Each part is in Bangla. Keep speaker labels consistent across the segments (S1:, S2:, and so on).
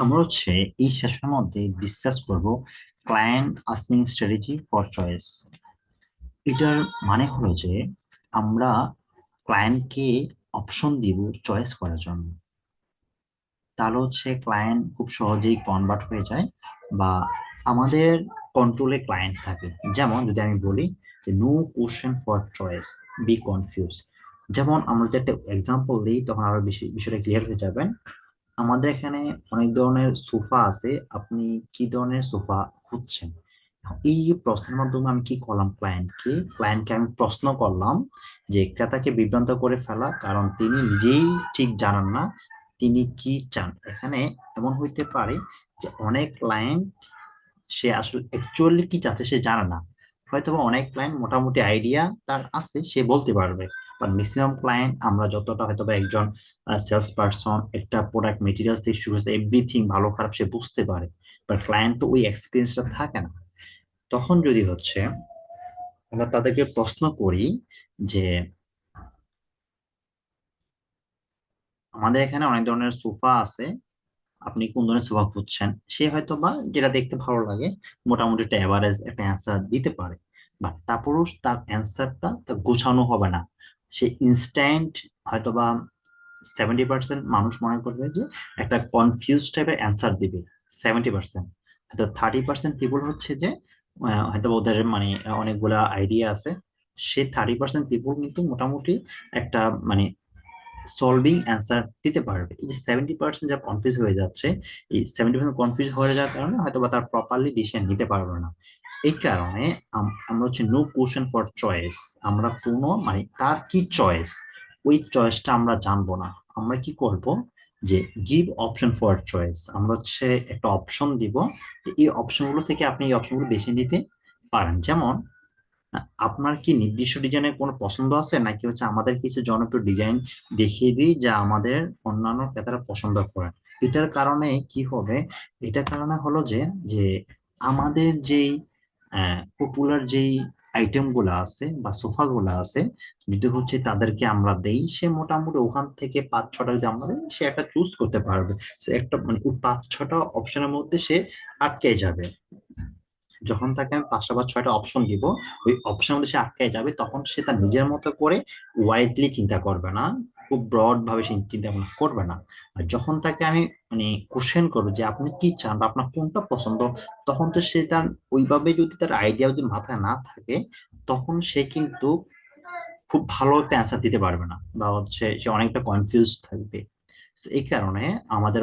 S1: আমরা এই সেশনের মধ্যে ডিসকাস করব client asking strategy for choice. এটার মানে হলো যে আমরা ক্লায়েন্টকে অপশন দিব চয়েস করার জন্য। তাহলে ক্লায়েন্ট খুব সহজেই কনভার্ট হয়ে যায় বা আমাদের কন্ট্রোলে ক্লায়েন্ট থাকে। যেমন যদি আমি বলি যে no question for choice, be confuse. যেমন আমরা যদি একটা এক্সাম্পল দিই তখন আরো বেশি বিষয়টা ক্লিয়ার হয়ে যাবেন। আমাদের এখানে অনেক ধরনের সোফা আছে, আপনি কি ধরনের সোফা খুঁজছেন? এই প্রশ্নের মাধ্যমে আমি কি করলাম, ক্লায়েন্টকে আমি প্রশ্ন করলাম যে ক্রেতাকে বিভ্রান্ত করে ফেলা, কারণ তিনি নিজেই ঠিক জানেন না তিনি কি চান। এখানে এমন হইতে পারে যে অনেক ক্লায়েন্ট সে আসলে অ্যাকচুয়ালি কি চাচ্ছে সে জানে না। হয়তো বা অনেক ক্লায়েন্ট মোটামুটি আইডিয়া তার আছে, সে বলতে পারবে। বাট ম্যাক্সিমাম ক্লায়েন্ট আমরা যতটা হয়তো বা একজন সেলস পারসন একটা প্রোডাক্ট মেটেরিয়ালস থেকে শুরু হচ্ছে এভরিথিং ভালো খারাপ সে বুঝতে পারে, বাট ক্লায়েন্ট তো ওই এক্সপিরিয়েন্সটা থাকে না। তখন যদি আমরা তাদেরকে প্রশ্ন করি যে আমাদের এখানে অনেক ধরনের সোফা আছে, আপনি কোন ধরনের সোফা খুঁজছেন, সে হয়তো বা যেটা দেখতে ভালো লাগে মোটামুটি একটা এভারেজ একটা অ্যান্সার দিতে পারে। বাট তারপরও তার অ্যান্সারটা তার গোছানো হবে না। সে ইনস্ট্যান্ট হয়তো বা 70% মানুষ মনে করবে যে একটা কনফিউজ টাইপের অ্যান্সার দিবে। 70%, হয়তো 30% পিপল যে হয়তো বা ওদের মানে অনেকগুলা আইডিয়া আছে। সে 30% পিপল কিন্তু মোটামুটি একটা মানে সলভিং অ্যান্সার দিতে পারবে। এই যে 70% যা কনফিউজ হয়ে যাচ্ছে, এই 70% কনফিউজ হয়ে যাওয়ার কারণে হয়তো বা তার প্রপারলি ডিসিশন নিতে পারবে না। এই কারণে আমরা নো কোশ্চেন ফর চয়েস। আমরা কোনো মানে তার কি চয়েস, ওই চয়েসটা আমরা জানবো না। আমরা কি করব যে গিভ অপশন ফর চয়েস, আমরা একটা অপশন দিব যে এই অপশনগুলো থেকে আপনি এই অপশনগুলো বেছে নিতে পারেন। যেমন আপনার কি নির্দিষ্ট ডিজাইনের কোনো পছন্দ আছে, নাকি আমাদের কিছু জনপ্রিয় ডিজাইন দেখিয়ে দিই যা আমাদের অন্যান্য ক্রেতারা পছন্দ করেন? এটার কারণে কি হবে, এটার কারণে হলো যে যে আমাদের যেই পপুলার যেই আইটেম গুলা আছে বা সোফা গুলা আছে, যদি তাদেরকে আমরা দেই, সে মোটামুটি ওখান থেকে 5-6টা যদি আমরা দেই, সে একটা চুজ করতে পারবে। সে একটা মানে ওই 5-6টা অপশনের মধ্যে সে আটকে যাবে। যখন তাকে আমি 5টা বা 6টা অপশন দিব, ওই অপশন মধ্যে সে আটকে যাবে, তখন সে তার নিজের মতো করে ওয়াইডলি চিন্তা করবে না, খুব ব্রড ভাবে সে চিন্তা ভাবনা করবে না। আর যখন তাকে আমি মানে কোশ্চেন করবো যে আপনি কি চান বা আপনার কোনটা পছন্দ, তখন তো সে তার ওইভাবে যদি তার আইডিয়া যদি মাথায় না থাকে, তখন সে কিন্তু খুব ভালো একটা অ্যান্সার দিতে পারবে না, বা সে অনেকটা কনফিউজ থাকবে। So, এই কারণে আমাদের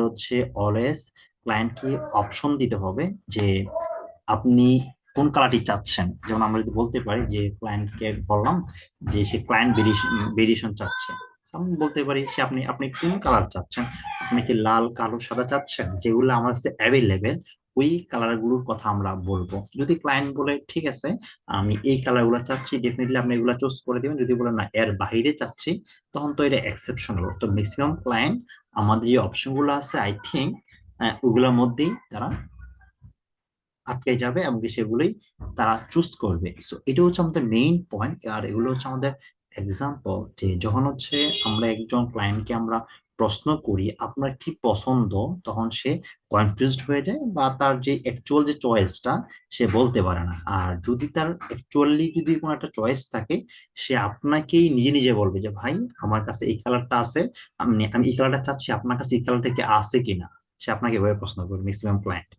S1: অলওয়েজ ক্লায়েন্টকে অপশন দিতে হবে যে আপনি কোন কালারটি চাচ্ছেন। যেমন আমরা যদি বলতে পারি যে ক্লায়েন্টকে বললাম যে সে ক্লায়েন্ট ভেরিয়েশন চাচ্ছে, আমি বলতে পারি সে আপনি আপনি কোন কালার চাচ্ছেন, আপনি কি লাল কালো সাদা চাচ্ছেন, যেগুলো আমার কাছে অ্যাভেলেবেল ওই কালার গুলোর কথা আমরা বলবো। যদি ক্লায়েন্ট বলে ঠিক আছে আমি এই কালার গুলো চাচ্ছি, ডেফিনেটলি আপনি এগুলা চুজ করে দিবেন। যদি বলে না এর বাইরে চাচ্ছি, তখন তো এটা এক্সেপশনাল। তো ম্যাক্সিমাম ক্লায়েন্ট আমাদের যে অপশন গুলো আছে আই থিঙ্ক ওগুলোর মধ্যেই তারা আটকে যাবে এবং সেগুলোই তারা চুজ করবে। সো এটা আমাদের মেইন পয়েন্ট। আর এগুলো আমাদের এক্সাম্পল যে যখন আমরা একজন ক্লায়েন্টকে আমরা প্রশ্ন করি আপনার কি পছন্দ, তখন সে কনফিউজড হয়ে যায় বা তার যে অ্যাকচুয়াল যে চয়েসটা সে বলতে পারে না। আর যদি তার অ্যাকচুয়ালি যদি কোনো একটা চয়েস থাকে, সে আপনাকেই নিজে নিজে বলবে যে ভাই আমার কাছে এই কালারটা আছে, আমি আমি এই কালারটা চাচ্ছি, আপনার কাছে এই কালারটা কি আছে কিনা। সে আপনাকে এভাবে প্রশ্ন করবে ম্যাক্সিমাম ক্লায়েন্ট।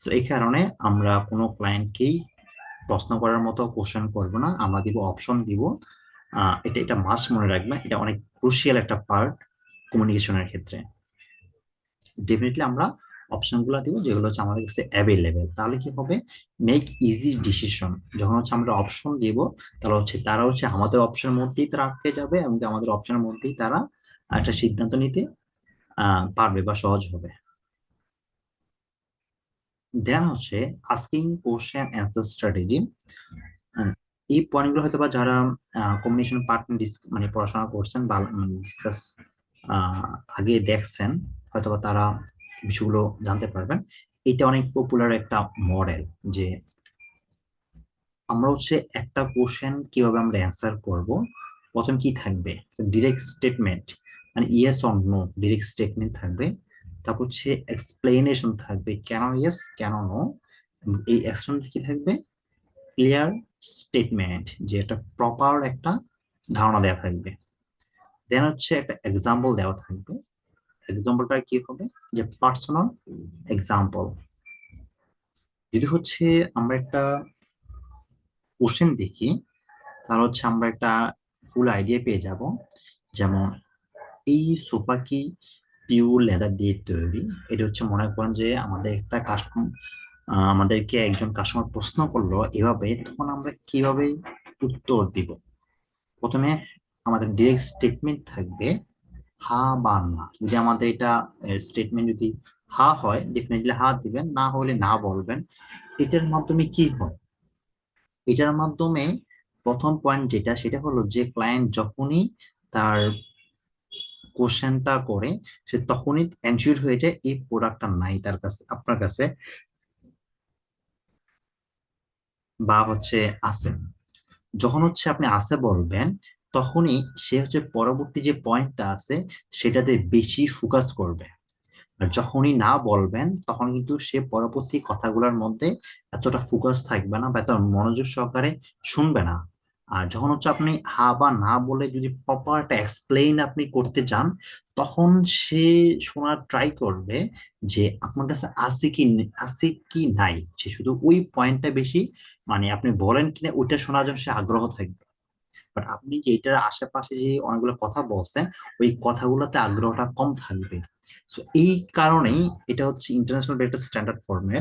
S1: তো এই কারণে আমরা কোনো ক্লায়েন্টকেই প্রশ্ন করার মতো কোশ্চেন করব না, আমরা দিব অপশন দিব। এটা এটা মাস্ট মনে রাখবেন, এটা অনেক ক্রুশিয়াল একটা পার্ট কমিউনিকেশনের ক্ষেত্রে। ডেফিনেটলি আমরা অপশন গুলা দিব যেগুলো আমাদের কাছে অ্যাভেলেবেল। তাহলে কি হবে, মেক ইজি ডিসিশন। যখন আমরা অপশন দিব, তাহলে তারা আমাদের অপশনের মধ্যেই তারা আটকে যাবে এবং আমাদের অপশনের মধ্যেই তারা একটা সিদ্ধান্ত নিতে পারবে বা সহজ হবে। দেন আস্কিং কোশ্চেন অ্যান্সার স্ট্র্যাটেজি। এই পয়েন্টগুলো হয়তো বা যারা কম্বিনেশন পার্টনার মানে পড়াশোনা করছেন বা ডিসকাস আগে দেখছেন, হয়তোবা তারা বিষয়গুলো জানতে পারবেন। এটা অনেক পপুলার একটা মডেল যে আমরা একটা কোশ্চেন কিভাবে আমরা অ্যান্সার করব। প্রথম কি থাকবে, ডিরেক্ট স্টেটমেন্ট, মানে yes or no direct statement থাকবে। তারপর হচ্ছে এক্সপ্লেনেশন থাকবে, কেন ইয়েস কেন নো। এই এক্সপ্লেনেশন কি থাকবে? ক্লিয়ার স্টেটমেন্ট, যে একটা প্রপার একটা ধারণা দেওয়া থাকবে। দেন হচ্ছে একটা এক্সাম্পল দেওয়া থাকবে। এক্সাম্পলটা কি হবে? যে পার্সোনাল এক্সাম্পল। যদি হচ্ছে আমরা একটা কোশ্চেন দেখি, তাহলে হচ্ছে আমরা একটা ফুল আইডিয়া পেয়ে যাব। যেমন এই সোফা কি পিওর লেদার দিয়ে তৈরি? এটা হচ্ছে মনে করেন যে আমাদের একটা কাস্টমার, আমাদেরকে একজন কাস্টমার প্রশ্ন করলো এভাবে, তখন আমরা কিভাবে উত্তর দিব? প্রথমে আমাদের ডিরেক্ট স্টেটমেন্ট থাকবে হা বা না। যদি আমাদের এটা স্টেটমেন্ট যদি হা হয়, ডেফিনেটলি হা দিবেন, না হলে না বলবেন। এটার মাধ্যমে কি হয়? এটার মাধ্যমে প্রথম পয়েন্ট যেটা, সেটা হলো যে ক্লায়েন্ট যখনই তার কোশ্চেনটা করে, সে তখনই এনশিওর হয়ে যায় এই প্রোডাক্টটা নাই তার কাছে, আপনার কাছে, বা হচ্ছে আছে। যখন হচ্ছে আপনি আছে বলবেন, তখনই সে হচ্ছে পরবর্তী যে পয়েন্টটা আছে সেটাতে বেশি ফোকাস করবে। আর যখনই না বলবেন, তখন কিন্তু সে পরবর্তী কথাগুলোর মধ্যে এতটা ফোকাস থাকবে না বা এত মনোযোগ সহকারে শুনবে না। আর যখন হচ্ছে আপনি হা বা না বলে যদি প্রপার একটা এক্সপ্লেইন আপনি করতে চান, তখন সে শোনার ট্রাই করবে যে আপনার কাছে আছে কি নাই। সে শুধু ওই পয়েন্টটা বেশি, মানে আপনি বলেন কিনা ওইটা শোনার জন্য সে আগ্রহ থাকবে। বাট আপনি যে এটার আশেপাশে যে অনেকগুলো কথা বলছেন, ওই কথাগুলোতে আগ্রহটা কম থাকবে। সো এই কারণেই এটা হচ্ছে ইন্টারন্যাশনাল একটা স্ট্যান্ডার্ড ফর্মে।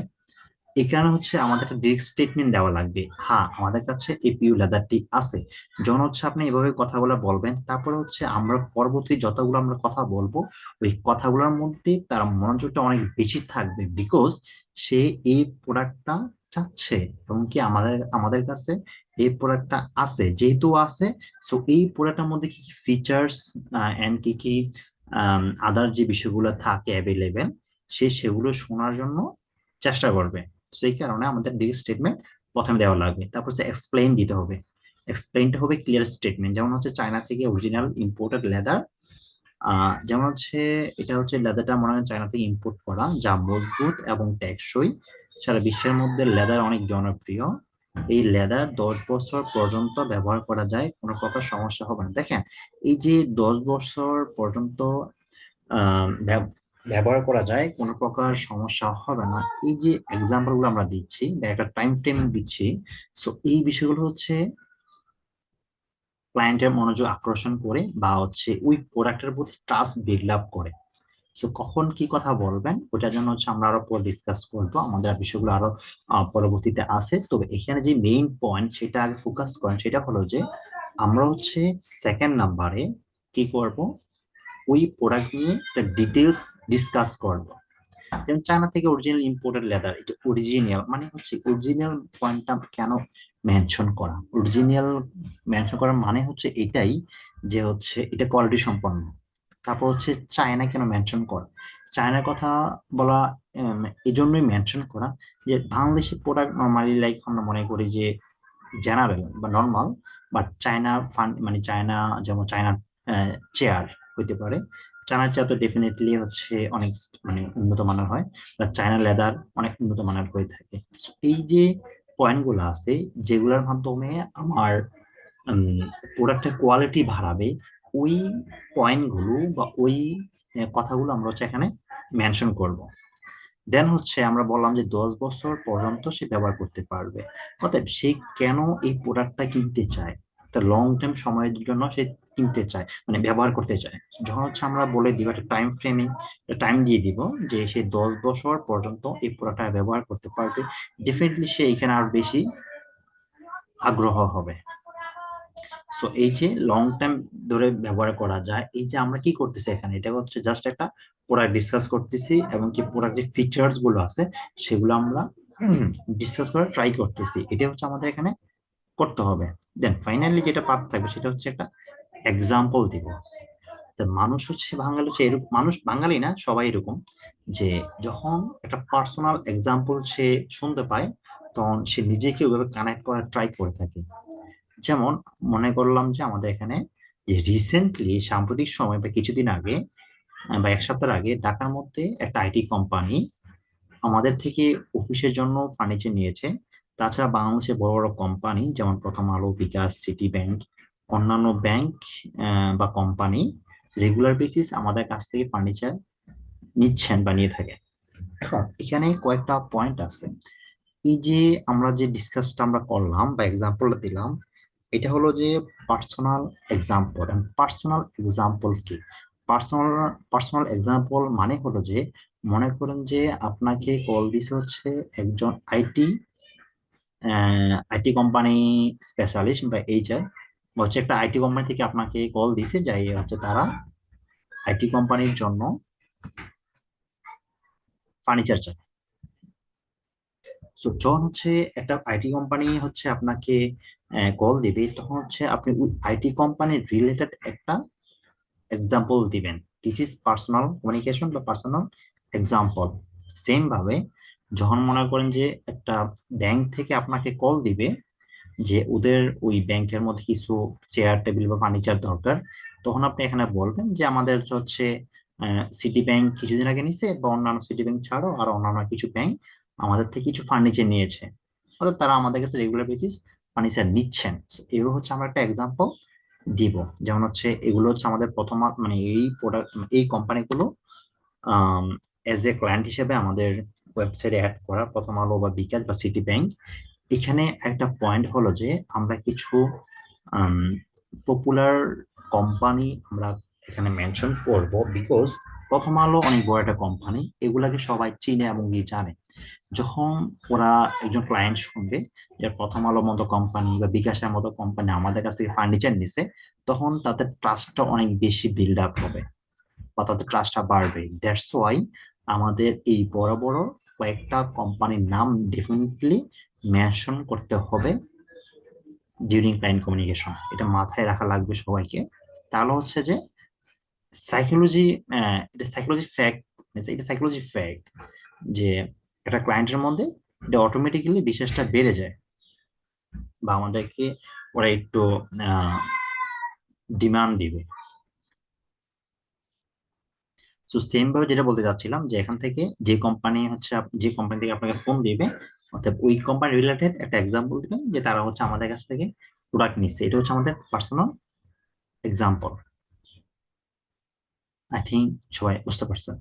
S1: এই কারণে হচ্ছে আমাদের একটা ডিরেক্ট স্টেটমেন্ট দেওয়া লাগবে, হ্যাঁ আমাদের কাছে এপিইউ লেদারটি আছে। যখন হচ্ছে আপনি এভাবে কথাগুলো বলবেন, তারপরে হচ্ছে আমরা পরবর্তী যতগুলো আমরা কথা বলবো, ওই কথাগুলোর মধ্যে তার মনোযোগটা অনেক বেশি থাকবে, বিকজ সে এই প্রোডাক্টটা চাচ্ছে, এবং কি আমাদের আমাদের কাছে এই প্রোডাক্টটা আছে, যেহেতু আছে। সো এই প্রোডাক্টের মধ্যে কি কি ফিচার্স এন্ড কি কি আদার যে বিষয়গুলো থাকে অ্যাভেলেবেল, সে সেগুলো শোনার জন্য চেষ্টা করবে। সেই কারণে আমাদের ডিরেক্ট স্টেটমেন্ট প্রথমে দেওয়া লাগবে। তারপর হচ্ছে এক্সপ্লেইন দিতে হবে। এক্সপ্লেইনটা হবে ক্লিয়ার স্টেটমেন্ট। যেমন হচ্ছে চায়না থেকে অরিজিনাল ইম্পোর্টেড লেদার, যেমন হচ্ছে এটা হচ্ছে লেদারটা মনে হয় চায়না থেকে ইম্পোর্ট করা, যা মজবুত এবং টেকসই। সারা বিশ্বের মধ্যে লেদার অনেক জনপ্রিয়। এই লেদার 10 বছর পর্যন্ত ব্যবহার করা যায়, কোনো প্রকার সমস্যা হবে না। দেখেন, এই যে 10 বছর পর্যন্ত আহ, ব্যব- ব্যবহার করা যায়, কোনো প্রকার সমস্যা হবে না, এই যে এক্সাম্পল গুলো আমরা দিচ্ছি বা একটা টাইম ফ্রেম দিচ্ছি। সো এই বিষয়গুলো হচ্ছে ক্লায়েন্টের মনোযোগ আকর্ষণ করে, বা হচ্ছে ওই প্রোডাক্টের প্রতি ট্রাস্ট বিল্ড আপ করে। সো কখন কি কথা বলবেন ওটার জন্য হচ্ছে আমরা আরো পরে ডিসকাস করবো, আমাদের আর বিষয়গুলো আরো পরবর্তীতে আছে। তবে এখানে যে মেইন পয়েন্ট সেটা আগে ফোকাস করেন, সেটা হলো যে আমরা হচ্ছে সেকেন্ড নাম্বারে কি করব, ওই প্রোডাক্ট নিয়ে একটা ডিটেলস ডিসকাস করব। যেমন চায়না থেকে অরিজিনাল ইম্পোর্টেড লেদার, এটা অরিজিনাল মানে হচ্ছে অরিজিনাল পয়েন্টটা কেন মেনশন করা? অরিজিনাল মেনশন করার মানে হচ্ছে এটাই, যে হচ্ছে এটা কোয়ালিটি সম্পন্ন। তারপর হচ্ছে চায়না কেন মেনশন করা? চায়নার কথা বলা এই জন্যই মেনশন করা, যে বাংলাদেশি প্রোডাক্ট নর্মালি লাইক আমরা মনে করি যে জেনারেল বা নর্মাল, বাট চায়না ফান মানে চায়না, যেমন চায়নার চেয়ার হইতে পারে, চায়নার চেয়ার তো ডেফিনেটলি হচ্ছে অনেক মানে উন্নত মানের হয়, বা চায়না লেদার অনেক উন্নত মানের হয়ে থাকে। So, এই যে পয়েন্ট গুলো আছে, যেগুলোর মাধ্যমে আমার প্রোডাক্টের কোয়ালিটি বাড়াবে, ওই পয়েন্ট গুলো বা ওই কথাগুলো আমরা হচ্ছে এখানে মেনশন করব। দেন হচ্ছে আমরা বললাম যে 10 বছর পর্যন্ত সে ব্যবহার করতে পারবে। অতএব সে কেন এই প্রোডাক্টটা কিনতে চায়? একটা লং টাইম সময়ের জন্য সে কিনতে চায়, মানে ব্যবহার করতে চায়। যখন হচ্ছে আমরা বলে দিব একটা টাইম ফ্রেমিং, টাইম দিয়ে দিব যে সে 10 বছর পর্যন্ত এই প্রোডাক্টটা ব্যবহার করতে পারবে, ডেফিনেটলি সে এখানে আর বেশি আগ্রহ হবে। সো এই যে লং টাইম ধরে ব্যবহার করা যায়, এই যে আমরা কি করতেছি এখানে, এটা হচ্ছে জাস্ট একটা প্রোডাক্ট ডিসকাস করতেছি, এবং কি প্রোডাক্ট যে ফিচার্স গুলো আছে সেগুলো আমরা ডিসকাস করে ট্রাই করতেছি, এটা হচ্ছে আমাদের এখানে করতে হবে। দেন ফাইনালি যেটা পার্ট থাকবে সেটা হচ্ছে একটা এক্সাম্পল দিব। তো মানুষ হচ্ছে বাঙালি হচ্ছে এরকম, মানুষ বাঙালি না সবাই এরকম, যে যখন একটা পার্সোনাল এক্সাম্পল সে শুনতে পায়, তখন সে নিজেকে ওইভাবে কানেক্ট করার ট্রাই করে থাকে। যেমন মনে করলাম যে আমাদের এখানে যে রিসেন্টলি সাম্প্রতিক সময় বা কিছুদিন আগে বা এক সপ্তাহ আগে ঢাকার মধ্যে একটা আইটি কোম্পানি আমাদের থেকে অফিসের জন্য ফার্নিচার নিয়েছে। তাছাড়া বাংলাদেশের বড় বড় কোম্পানি যেমন প্রথম আলো, বিকাশ, সিটি ব্যাংক, অন্যান্য ব্যাংক বা কোম্পানি রেগুলার বেসিস আমাদের কাছ থেকে ফার্নিচার নিচ্ছেন বা নিয়ে থাকেন। এখন এখানে কয়েকটা পয়েন্ট আছে। এই যে আমরা যে ডিসকাসটা আমরা করলাম বা এক্সাম্পলটা দিলাম, এটা হলো যে পার্সোনাল এক্সাম্পল। পার্সোনাল এক্সাম্পল কি? পার্সোনাল পার্সোনাল এক্সাম্পল মানে হলো যে, মনে করেন যে আপনাকে কল দিছে হচ্ছে একজন আইটি কোম্পানি স্পেশালিস্ট বা এইচআর, হচ্ছে একটা আইটি কোম্পানি থেকে আপনাকে কল দিছে, যাই হচ্ছে তারা আইটি কোম্পানির জন্য ফার্নিচার চায়। সো যখন হচ্ছে একটা আইটি কোম্পানি হচ্ছে আপনাকে কল দিবে, তখন হচ্ছে আপনি আইটি কোম্পানির রিলেটেড একটা এক্সাম্পল দিবেন। দিস ইজ পার্সোনাল কমিউনিকেশন বা পার্সোনাল এক্সাম্পল। সেম ভাবে যখন মনে করেন যে একটা ব্যাংক থেকে আপনাকে কল দিবে যে ওদের ওই ব্যাংকের মধ্যে কিছু চেয়ার টেবিল বা ফার্নিচার দরকার, তখন আপনি এখানে বলবেন যে আমাদের হচ্ছে সিটি ব্যাংক কিছুদিন আগে নিছে, বা অন্যান্য সিটি ব্যাংক ছাড়াও আর অন্যান্য কিছু ব্যাংক আমাদের থেকে কিছু ফার্নিচার নিয়েছে, অর্থাৎ তারা আমাদের কাছে রেগুলার বেসিস ফার্নিচার নিচ্ছেন। So, এগুলো হচ্ছে আমরা একটা এক্সাম্পল দিব। যেমন হচ্ছে এগুলো হচ্ছে আমাদের প্রথম মানে এই প্রোডাক্ট, এই কোম্পানিগুলো এজ এ ক্লায়েন্ট হিসেবে আমাদের ওয়েবসাইটে অ্যাড করা প্রথম আলো বা বিকাশ বা সিটি ব্যাংক। এখানে একটা পয়েন্ট হলো যে আমরা কিছু পপুলার কোম্পানি আমরা এখানে মেনশন করব, বিকজ প্রথম আলো অনেক বড় একটা কোম্পানি, এগুলাকে সবাই চিনে এবং কি জানে। যখন ওরা একজন ক্লায়েন্ট শুনবে যে প্রথম আলো মতো কোম্পানি বা বিকাশের মতো কোম্পানি আমাদের কাছ থেকে ফার্নিচার নিছে, তখন তাদের ট্রাস্টটা অনেক বেশি বিল্ড আপ হবে বা তাদের ট্রাস্টটা বাড়বে। দ্যাটস ওয়াই আমাদের এই বড় বড় কয়েকটা কোম্পানির নাম ডেফিনেটলি মেনশন করতে হবে ডিউরিং ক্লায়েন্ট কমিউনিকেশন। এটা মাথায় রাখা লাগবে সবাইকে। তাহলে হচ্ছে যে সাইকোলজি, এটা সাইকোলজি ফ্যাক্ট, এটা সাইকোলজি ফ্যাক্ট যে একটা ক্লায়েন্টের মধ্যে এটা অটোমেটিক্যালি বিশ্বাসটা বেড়ে যায়, বা আমাদেরকে ওরা একটু ডিমান্ড দিবে। তো সেম ভাবে যেটা বলতে চাচ্ছিলাম যে এখান থেকে যে কোম্পানি হচ্ছে যে কোম্পানি থেকে আপনাকে ফোন দিবে, অর্থাৎ ওই কোম্পানি রিলেটেড একটা এক্সাম্পল দিবেন যে তারা হচ্ছে আমাদের কাছ থেকে প্রোডাক্ট নিচ্ছে। এটা হচ্ছে আমাদের পার্সোনাল এক্সাম্পল। আই থিঙ্ক সবাই বুঝতে পারছেন।